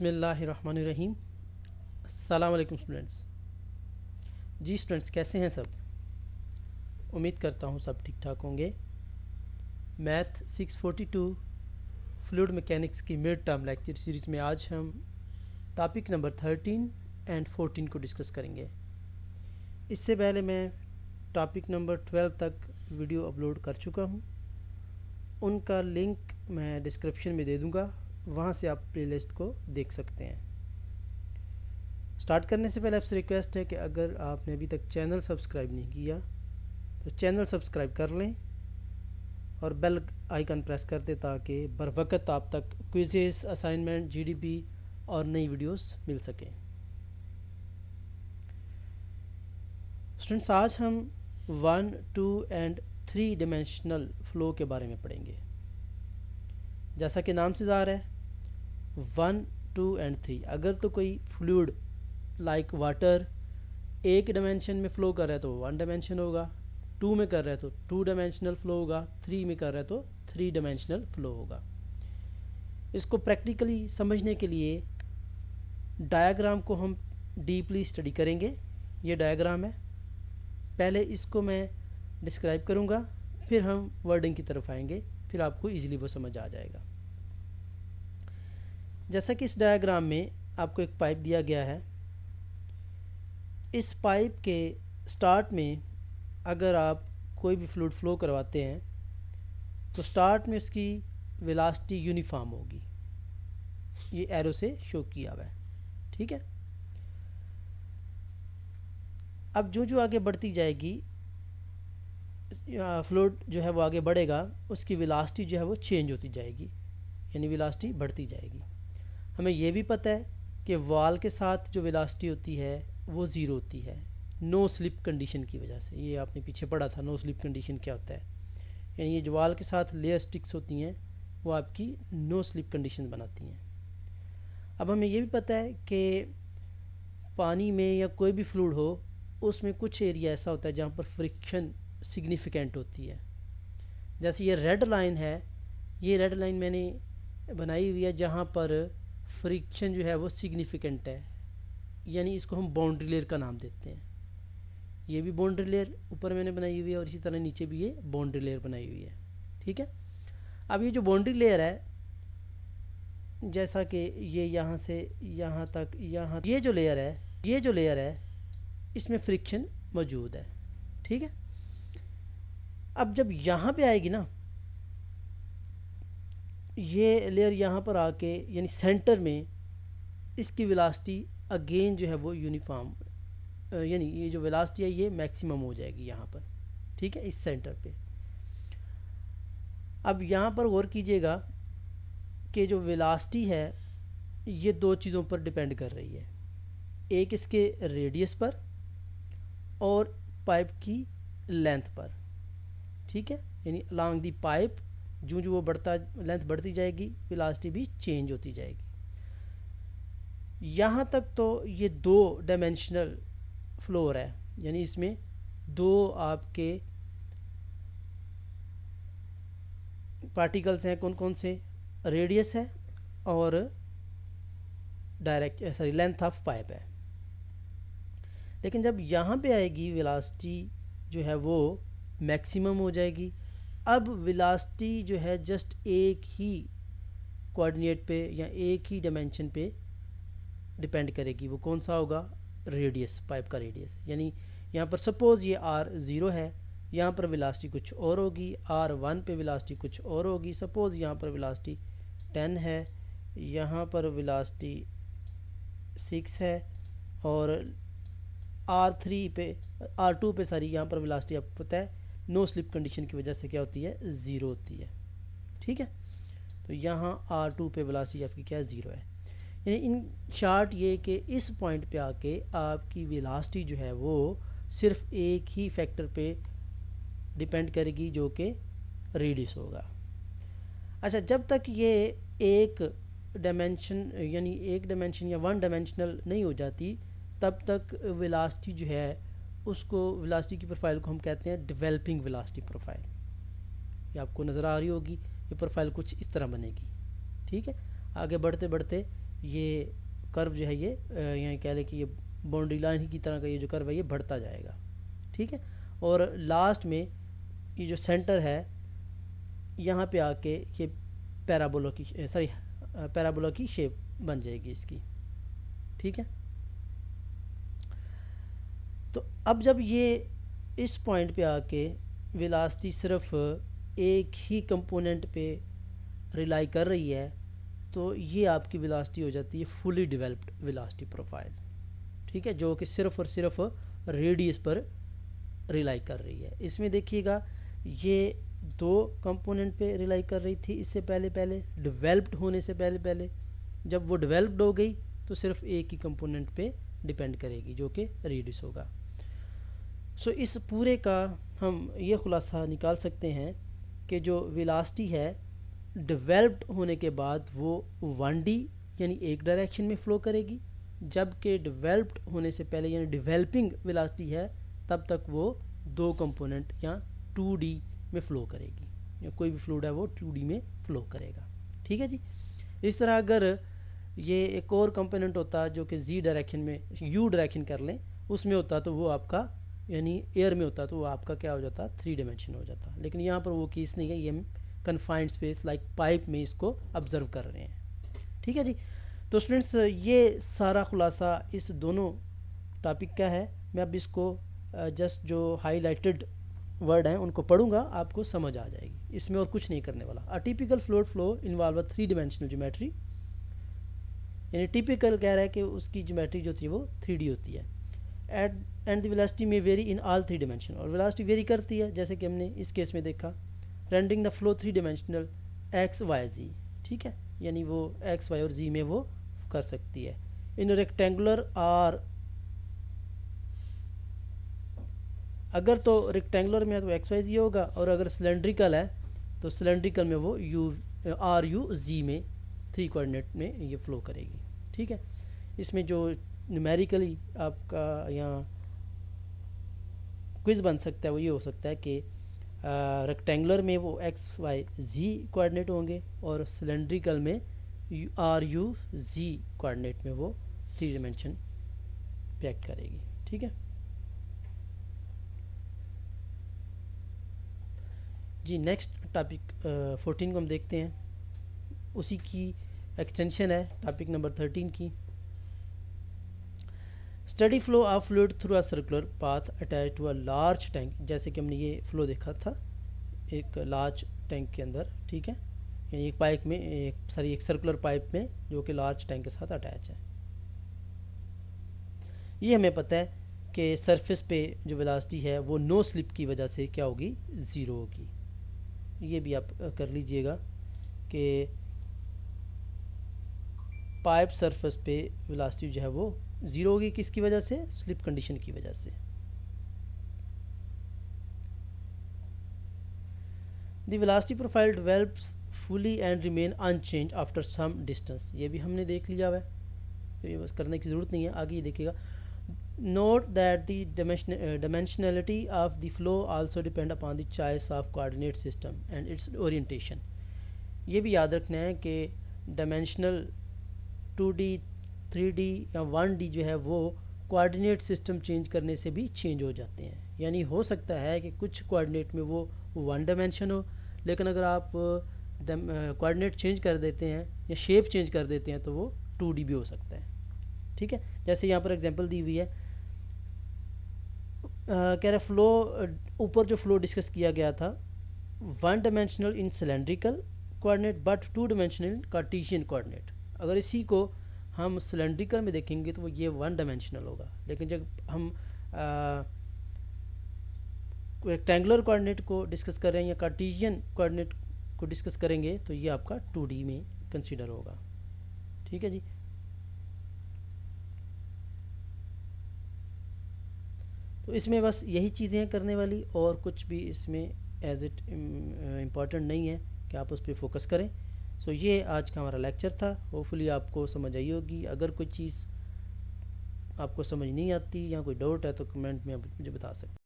बिस्मिल्लाहिर्रहमानिर्रहीम। अस्सलाम वालेकुम स्टूडेंट्स। जी स्टूडेंट्स, कैसे हैं सब? उम्मीद करता हूँ सब ठीक ठाक होंगे। मैथ 642 फ्लूइड मैकेनिक्स की मिड टर्म लेक्चर सीरीज़ में आज हम टॉपिक नंबर 13 एंड 14 को डिस्कस करेंगे। इससे पहले मैं टॉपिक नंबर 12 तक वीडियो अपलोड कर चुका हूँ। उनका लिंक मैं डिस्क्रिप्शन में दे दूँगा, वहाँ से आप प्लेलिस्ट को देख सकते हैं। स्टार्ट करने से पहले आपसे रिक्वेस्ट है कि अगर आपने अभी तक चैनल सब्सक्राइब नहीं किया तो चैनल सब्सक्राइब कर लें और बेल आइकन प्रेस कर दें ताकि बर वक्त आप तक क्विज़ेस, असाइनमेंट, जीडीपी और नई वीडियोस मिल सकें। स्टूडेंट्स, आज हम 1, 2 एंड 3 डिमेंशनल फ्लो के बारे में पढ़ेंगे। जैसा कि नाम से ज़ाहिर है 1, 2 एंड 3, अगर तो कोई फ्लूइड लाइक वाटर एक डायमेंशन में फ़्लो कर रहा है तो 1 डायमेंशन होगा, 2 में कर रहा है तो 2 डायमेंशनल फ़्लो होगा, 3 में कर रहा है तो 3 डायमेंशनल फ़्लो होगा। इसको प्रैक्टिकली समझने के लिए डायग्राम को हम डीपली स्टडी करेंगे। ये डायग्राम है, पहले इसको मैं डिस्क्राइब करूँगा, फिर हम वर्डिंग की तरफ आएंगे, फिर आपको ईजिली वो समझ आ जाएगा। जैसा कि इस डायग्राम में आपको एक पाइप दिया गया है। इस पाइप के स्टार्ट में अगर आप कोई भी फ्लूइड फ्लो करवाते हैं तो स्टार्ट में उसकी वेलोसिटी यूनिफॉर्म होगी। ये एरो से शो किया हुआ है, ठीक है। अब जो आगे बढ़ती जाएगी फ्लूइड जो है वो आगे बढ़ेगा, उसकी वेलोसिटी जो है वो चेंज होती जाएगी, यानी वेलोसिटी बढ़ती जाएगी। हमें ये भी पता है कि वॉल के साथ जो वेलोसिटी होती है वो ज़ीरो होती है, नो स्लिप कंडीशन की वजह से। ये आपने पीछे पढ़ा था, नो स्लिप कंडीशन क्या होता है। यानी ये जो वॉल के साथ लेयर स्टिक्स होती हैं वो आपकी नो स्लिप कंडीशन बनाती हैं। अब हमें ये भी पता है कि पानी में या कोई भी फ्लूइड हो उसमें कुछ एरिया ऐसा होता है जहाँ पर फ्रिक्शन सिग्निफिकेंट होती है। जैसे ये रेड लाइन है, ये रेड लाइन मैंने बनाई हुई है जहाँ पर फ्रिक्शन जो है वो सिग्निफिकेंट है, यानी इसको हम बाउंड्री लेयर का नाम देते हैं। ये भी बाउंड्री लेयर ऊपर मैंने बनाई हुई है और इसी तरह नीचे भी ये बाउंड्री लेयर बनाई हुई है, ठीक है। अब ये जो बाउंड्री लेयर है, जैसा कि ये यहाँ से यहाँ तक, यहाँ ये जो लेयर है इसमें फ्रिक्शन मौजूद है, ठीक है। अब जब यहाँ पे आएगी ना, ये लेयर यहाँ पर आके यानी सेंटर में इसकी वेलोसिटी अगेन जो है वो यूनिफॉर्म, यानी ये जो वेलोसिटी है ये मैक्सिमम हो जाएगी यहाँ पर, ठीक है, इस सेंटर पे। अब यहाँ पर गौर कीजिएगा कि जो वेलोसिटी है ये दो चीज़ों पर डिपेंड कर रही है, एक इसके रेडियस पर और पाइप की लेंथ पर, ठीक है। यानी अलोंग दी पाइप जो वो लेंथ बढ़ती जाएगी, वेलोसिटी भी चेंज होती जाएगी। यहाँ तक तो ये 2 डायमेंशनल फ्लोर है, यानी इसमें 2 आपके पार्टिकल्स हैं। कौन कौन से? रेडियस है और लेंथ ऑफ पाइप है। लेकिन जब यहाँ पे आएगी वेलोसिटी जो है वो मैक्सिमम हो जाएगी। अब वेलोसिटी जो है जस्ट एक ही कोऑर्डिनेट पे या एक ही डायमेंशन पे डिपेंड करेगी। वो कौन सा होगा? रेडियस, पाइप का रेडियस। यानी यहाँ पर सपोज़ ये r0 है, यहाँ पर वेलोसिटी कुछ और होगी, r1 पे वेलोसिटी कुछ और होगी। सपोज़ यहाँ पर वेलोसिटी 10 है, यहाँ पर वेलोसिटी 6 है और r2 पे यहाँ पर वेलोसिटी आपको पता है नो स्लिप कंडीशन की वजह से क्या होती है? 0 होती है, ठीक है। तो यहाँ r2 पे वेलोसिटी आपकी क्या है? 0 है। यानी इन शार्ट ये कि इस पॉइंट पे आके आपकी वेलोसिटी जो है वो सिर्फ एक ही फैक्टर पे डिपेंड करेगी जो कि रेडियस होगा। अच्छा, जब तक ये एक डायमेंशन या 1 डायमेंशनल नहीं हो जाती तब तक वेलोसिटी जो है उसको, वेलोसिटी की प्रोफाइल को हम कहते हैं डेवलपिंग वेलोसिटी प्रोफाइल। ये आपको नज़र आ रही होगी, ये प्रोफाइल कुछ इस तरह बनेगी, ठीक है। आगे बढ़ते बढ़ते ये कर्व जो है ये यहाँ कह लें कि ये बाउंड्री लाइन ही की तरह का ये जो कर्व है ये बढ़ता जाएगा, ठीक है। और लास्ट में ये जो सेंटर है यहाँ पे आके ये पैराबोला की शेप बन जाएगी इसकी, ठीक है। तो अब जब ये इस पॉइंट पे आके वेलोसिटी सिर्फ एक ही कंपोनेंट पे रिलाई कर रही है, तो ये आपकी वेलोसिटी हो जाती है फुली डेवलप्ड वेलोसिटी प्रोफाइल, ठीक है, जो कि सिर्फ और सिर्फ रेडियस पर रिलाई कर रही है। इसमें देखिएगा ये दो कंपोनेंट पे रिलाई कर रही थी इससे पहले डेवलप्ड होने से पहले। जब वो डेवलप्ड हो गई तो सिर्फ एक ही कंपोनेंट पे डिपेंड करेगी जो कि रेडियस होगा। सो इस पूरे का हम ये खुलासा निकाल सकते हैं कि जो वेलोसिटी है डेवलप्ड होने के बाद वो 1D यानी एक डायरेक्शन में फ़्लो करेगी, जबकि डेवलप्ड होने से पहले यानी डेवलपिंग वेलोसिटी है तब तक वो दो कंपोनेंट या 2D में फ़्लो करेगी, या कोई भी फ्लूइड है वो 2D में फ़्लो करेगा, ठीक है जी। इस तरह अगर ये एक और कंपोनेंट होता जो कि Z डायरेक्शन में U डायरेक्शन कर लें उसमें होता तो वो आपका यानी एयर में होता तो वो आपका क्या हो जाता 3 डायमेंशन हो जाता। लेकिन यहाँ पर वो केस नहीं है, ये हम कन्फाइंड स्पेस लाइक पाइप में इसको ऑब्जर्व कर रहे हैं, ठीक है जी। तो स्टूडेंट्स ये सारा खुलासा इस दोनों टॉपिक का है। मैं अब इसको जस्ट जो हाईलाइटेड वर्ड हैं उनको पढ़ूंगा, आपको समझ आ जाएगी, इसमें और कुछ नहीं करने वाला। A typical fluid flow involve a 3 dimensional geometry, यानी टिपिकल कह रहा है कि उसकी ज्योमेट्री जो होती है वो 3D होती है। एंड द वेलोसिटी में वेरी इन ऑल 3 डायमेंशन, और वेलोसिटी वेरी करती है जैसे कि हमने इस केस में देखा। Rendering the flow 3 dimensional x y z, ठीक है, यानी वो एक्स वाई और जी में वो कर सकती है। इन रेक्टेंगुलर आर, अगर तो रेक्टेंगुलर में है तो एक्स वाई जी होगा, और अगर सिलेंड्रिकल है तो सिलेंड्रिकल में वो आर यू जी में 3 कोऑर्डिनेट में ये फ्लो करेगी, ठीक है। इसमें जो न्यूमेरिकली आपका यहाँ क्विज बन सकता है वो ये हो सकता है कि रेक्टेंगुलर में वो एक्स वाई जी कोऑर्डिनेट होंगे और सिलेंड्रिकल में आर यू जी कोऑर्डिनेट में वो 3 डायमेंशन पे एक्ट करेगी, ठीक है जी। नेक्स्ट टॉपिक 14 को हम देखते हैं, उसी की एक्सटेंशन है टॉपिक नंबर 13 की। Study flow of fluid through a circular path attach to a large tank, जैसे कि हमने ये फ्लो देखा था एक लार्ज टैंक के अंदर, ठीक है, यानी एक पाइप में एक सर्कुलर पाइप में जो कि लार्ज टैंक के साथ अटैच है। ये हमें पता है कि सरफेस पे जो वेलोसिटी है वो नो स्लिप की वजह से क्या होगी, ज़ीरो होगी। ये भी आप कर लीजिएगा कि पाइप सरफेस पे वेलोसिटी जो है वो ज़ीरो होगी, किसकी वजह से, स्लिप कंडीशन की वजह से। The velocity profile develops fully and remain unchange after some distance, ये भी हमने देख लिया है, तो ये बस करने की ज़रूरत नहीं है, आगे ये देखिएगा। Note that the dimensionality of the flow also depend upon the choice of coordinate system and its orientation। ये भी याद रखना है कि डायमेंशनल 2D 3D या 1D जो है वो कोऑर्डिनेट सिस्टम चेंज करने से भी चेंज हो जाते हैं। यानी हो सकता है कि कुछ कोऑर्डिनेट में वो 1 डायमेंशन हो, लेकिन अगर आप कोऑर्डिनेट चेंज कर देते हैं या शेप चेंज कर देते हैं तो वो 2D भी हो सकता है, ठीक है। जैसे यहाँ पर एग्जांपल दी हुई है, कह रहा फ्लो, ऊपर जो फ्लो डिस्कस किया गया था 1 dimensional in cylindrical coordinate but 2 dimensional in Cartesian coordinate. अगर इसी को हम सिलेंड्रिकल में देखेंगे तो वो ये 1 डायमेंशनल होगा, लेकिन जब हम रेक्टेंगुलर कोऑर्डिनेट को डिस्कस कर रहे हैं या कार्टेशियन कोऑर्डिनेट को डिस्कस करेंगे तो ये आपका 2D में कंसीडर होगा, ठीक है जी। तो इसमें बस यही चीज़ें करने वाली, और कुछ भी इसमें एज इट इम्पॉर्टेंट नहीं है कि आप उस पर फोकस करें। सो ये आज का हमारा लेक्चर था, होपफुली आपको समझ आई होगी। अगर कोई चीज़ आपको समझ नहीं आती या कोई डाउट है तो कमेंट में आप मुझे बता सकते हैं।